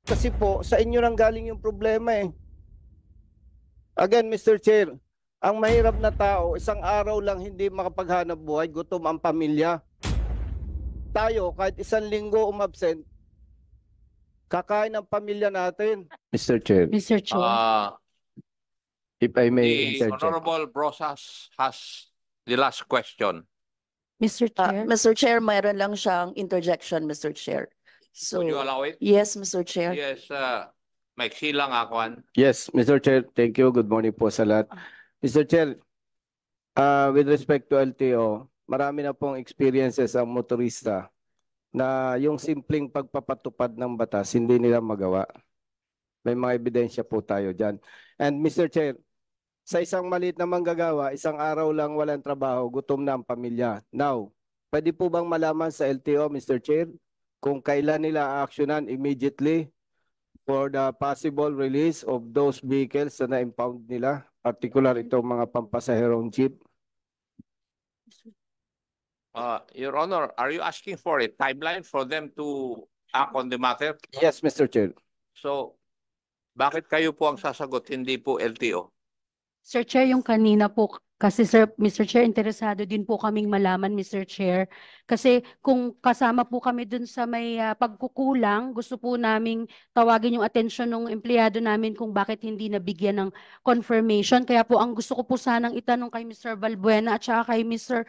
Kasi po, sa inyo nang galing yung problema eh. Again, Mr. Chair, ang mahirap na tao, isang araw lang hindi makapaghanap buhay, gutom ang pamilya. Tayo, kahit isang linggo umabsent, kakain ang pamilya natin. Mr. Chair, Mr. Chair. if I may The interject. Honorable Brosas has the last question. Mr. Chair. Mr. Chair, mayroon lang siyang interjection, Mr. Chair. So, Would you allow it? yes, Mr. Chair. Yes, maiksi lang ako. Yes, Mr. Chair, thank you. Good morning po sa lahat. Mr. Chair, with respect to LTO, marami na pong experiences ang motorista na yung simpleng pagpapatupad ng batas, hindi nila magawa. May mga ebidensya po tayo dyan. And Mr. Chair, sa isang maliit na manggagawa, isang araw lang walang trabaho, gutom na ang pamilya. Now, pwede po bang malaman sa LTO, Mr. Chair, kung kailan nila actionan immediately for the possible release of those vehicles na na-impound nila, particular itong mga pampasaherong jeep? Your Honor, are you asking for a timeline for them to act on the matter? Yes, Mr. Chair. So, bakit kayo po ang sasagot, hindi po LTO? Sir Chair, yung kanina po, kasi Mr. Chair, interesado din po kaming malaman, Mr. Chair. Kasi kung kasama po kami dun sa may pagkukulang, gusto po naming tawagin yung atensyon ng empleyado namin kung bakit hindi nabigyan ng confirmation. Kaya po ang gusto ko po sanang itanong kay Mr. Balbuena at saka kay Mr.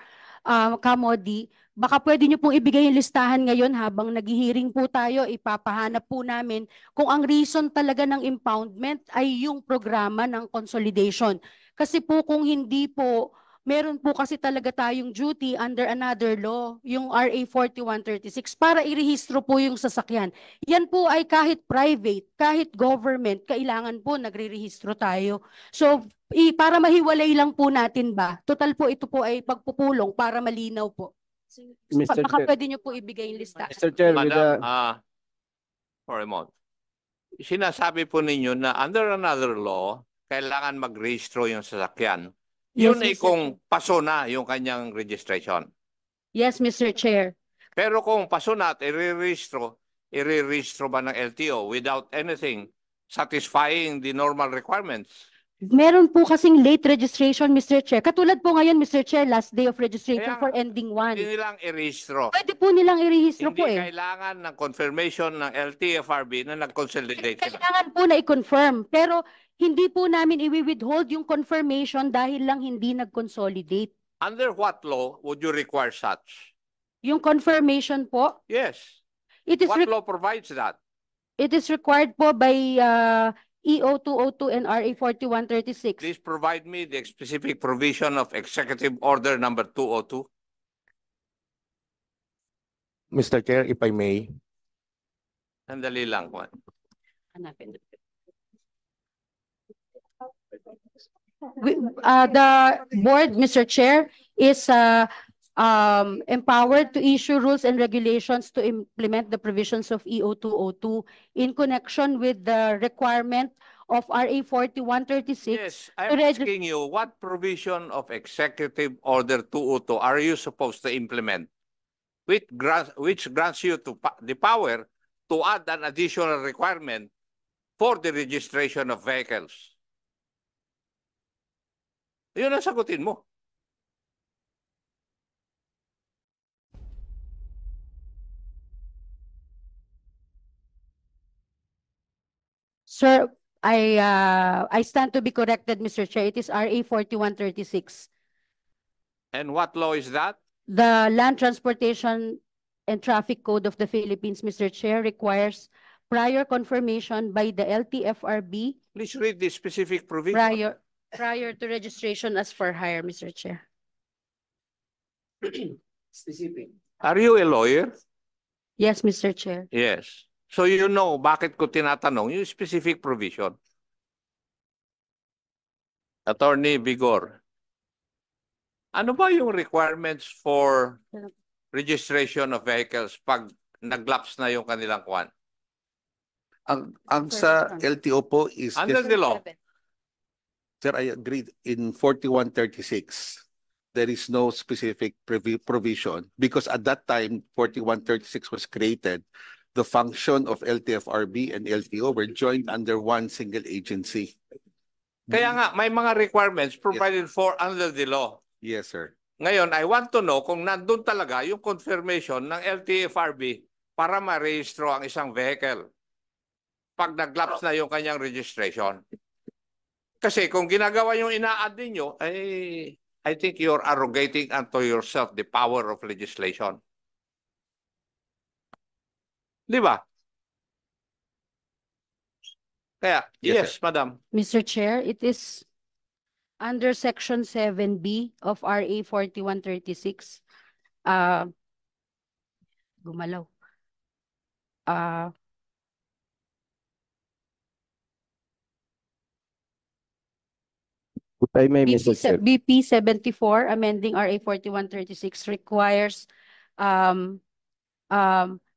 Camody, baka pwede niyo pong ibigay yung listahan ngayon habang naghihiring po tayo, ipapahanap po namin kung ang reason talaga ng impoundment ay yung programa ng consolidation. Kasi po kung hindi po, meron po kasi talaga tayong duty under another law, yung RA 4136, para irehistro po yung sasakyan. Yan po ay kahit private, kahit government, kailangan po nagre-rehistro tayo. So, para mahiwalay lang po natin ba? Total po ito po ay pagpupulong para malinaw po. Mr. Baka Chair. pwede niyo po ibigay yung listahan. Mr. Chair, with Madam, the... for a moment. Sinasabi po ninyo na under another law, kailangan mag-rehistro yung sasakyan. Yun Yes, ay Mr. kung paso na yung kanyang registration. Yes, Mr. Chair. Pero kung paso na at i-rehistro ba ng LTO without anything satisfying the normal requirements? Meron po kasing late registration, Mr. Chair. Katulad po ngayon, Mr. Chair, last day of registration Kaya for ending one. Hindi nilang i-rehistro. Pwede po nilang i-rehistro Hindi po eh. kailangan ng confirmation ng LTFRB na nag-consolidate sila. Kailangan po na i-confirm. Pero hindi po namin i-withhold yung confirmation dahil lang hindi nag-consolidate. Under what law would you require such? Yung confirmation po, Yes. it is, What law provides that? it is required po by EO 202 and RA 4136. Please provide me the specific provision of Executive Order number 202. Mr. Chair, if I may. Sandali lang. Juan. Hanapin. The board, Mr. Chair, is empowered to issue rules and regulations to implement the provisions of EO 202 in connection with the requirement of RA 4136. Yes, I'm asking you, what provision of Executive Order 202 are you supposed to implement? Which grants you the power to add an additional requirement for the registration of vehicles? Yun ang sagutin mo. Sir, I stand to be corrected, Mr. Chair. It is RA 4136. And what law is that? The Land Transportation and Traffic Code of the Philippines, Mr. Chair, requires prior confirmation by the LTFRB Please read the specific provision. prior to registration as for hire, Mr. Chair. Specific. Are you a lawyer? Yes, Mr. Chair. Yes. So you know bakit ko tinatanong yung specific provision. Attorney Vigor, ano ba yung requirements for registration of vehicles pag nag-lapse na yung kanilang kwan? Ang sa LTO po is... Under the law. Sir, I agreed in 4136. There is no specific provision because at that time, 4136 was created the function of LTFRB and LTO were joined under one single agency. Kaya nga, may mga requirements provided for under the law. Yes, sir. Ngayon, I want to know kung nandun talaga yung confirmation ng LTFRB para ma-rehistro ang isang vehicle pag nag-lapse na yung kanyang registration. Kasi kung ginagawa yung ina-add ninyo, I think you're arrogating unto yourself the power of legislation. Di ba? Kaya, Yes, yes, madam. Mr. Chair, it is under Section 7B of RA 4136. Gumalaw. If I may, Mr. Chair. BP 74, amending RA 4136, requires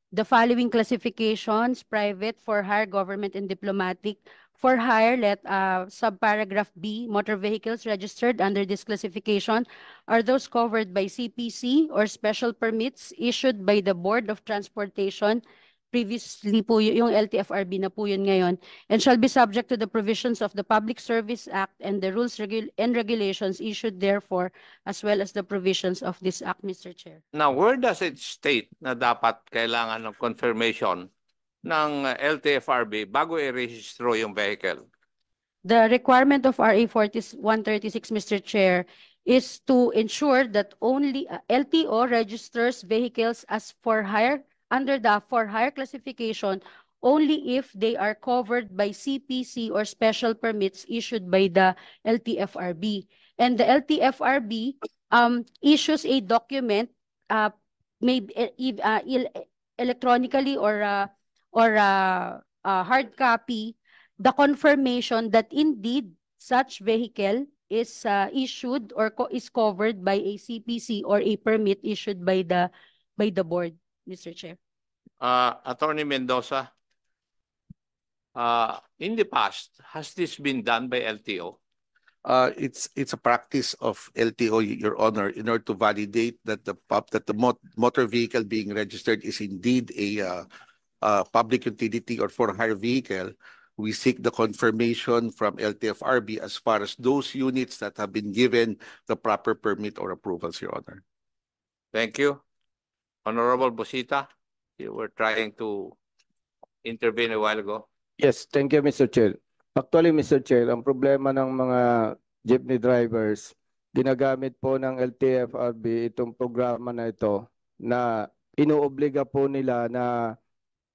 the following classifications: private, for hire, government, and diplomatic. For hire, let subparagraph B, motor vehicles registered under this classification are those covered by CPC or special permits issued by the Board of Transportation. Previously po yung LTFRB na po yun ngayon, and shall be subject to the provisions of the Public Service Act and the rules and regulations issued therefore, as well as the provisions of this act, Mr. Chair. Now, where does it state na dapat kailangan ng confirmation ng LTFRB bago i-rehistro yung vehicle? The requirement of RA 4136, Mr. Chair, is to ensure that only LTO registers vehicles as for hire under the for hire classification only if they are covered by CPC or special permits issued by the LTFRB. And the LTFRB issues a document, maybe electronically or hard copy, the confirmation that indeed such vehicle is issued or is covered by a CPC or a permit issued by the board, Mr. Chair. Attorney Mendoza, in the past, has this been done by LTO? It's a practice of LTO, Your Honor, in order to validate that the motor vehicle being registered is indeed a public utility or for hire vehicle. We seek the confirmation from LTFRB as far as those units that have been given the proper permit or approvals, Your Honor. Thank you. Honorable Busita, you were trying to intervene a while ago. Yes, thank you, Mr. Chair. Actually, Mr. Chair, ang problema ng mga jeepney drivers, ginagamit po ng LTFRB itong programa na ito na inuobliga po nila na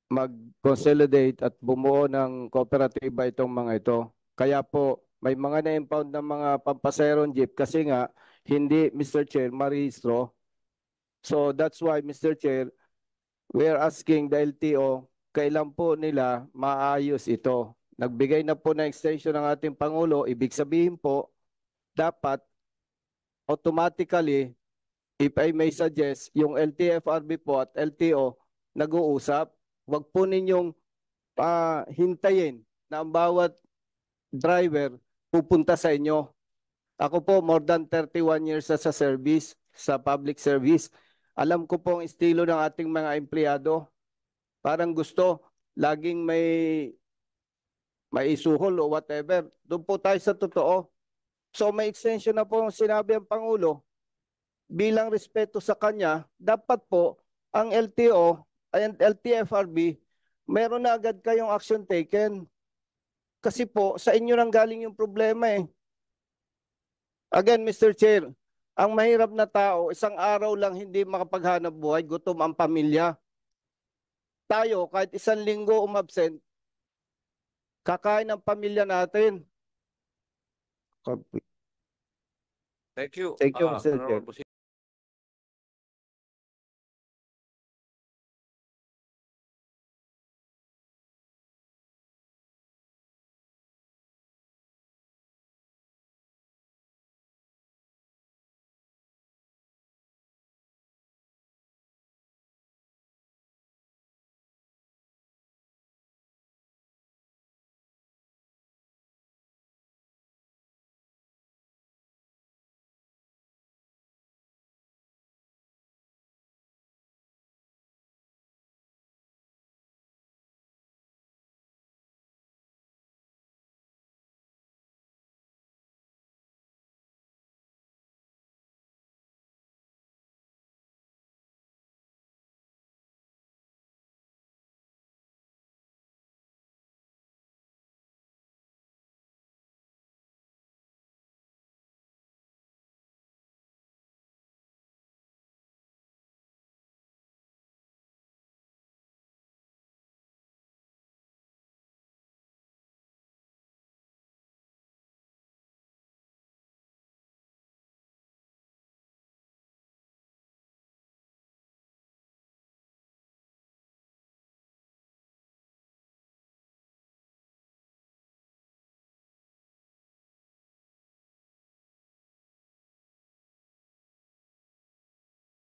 mag-consolidate at bumuo ng kooperatiba itong mga ito. Kaya po, may mga na-impound ng mga pampaserong jeep kasi nga hindi, Mr. Chair, marehistro. So that's why, Mr. Chair, we are asking the LTO, kailan po nila maayos ito? Nagbigay na po ng extension ng ating Pangulo, ibig sabihin po, dapat automatically, if I may suggest, yung LTFRB po at LTO nag-uusap, wag po ninyong hintayin na ang bawat driver pupunta sa inyo. Ako po, more than 31 years sa service, sa public service. Alam ko po ang estilo ng ating mga empleyado. Parang gusto, laging may isuhol o whatever. Doon po tayo sa totoo. So may extension na po ang sinabi ang Pangulo. Bilang respeto sa kanya, dapat po ang LTO and LTFRB, meron na agad kayong action taken. Kasi po, sa inyo nang galing yung problema eh. Again, Mr. Chair, ang mahirap na tao, isang araw lang hindi makapaghanap buhay, gutom ang pamilya. Tayo, kahit isang linggo umabsent, kakain ang pamilya natin. Thank you. Thank you, Mr. Chair. Honorable Busita.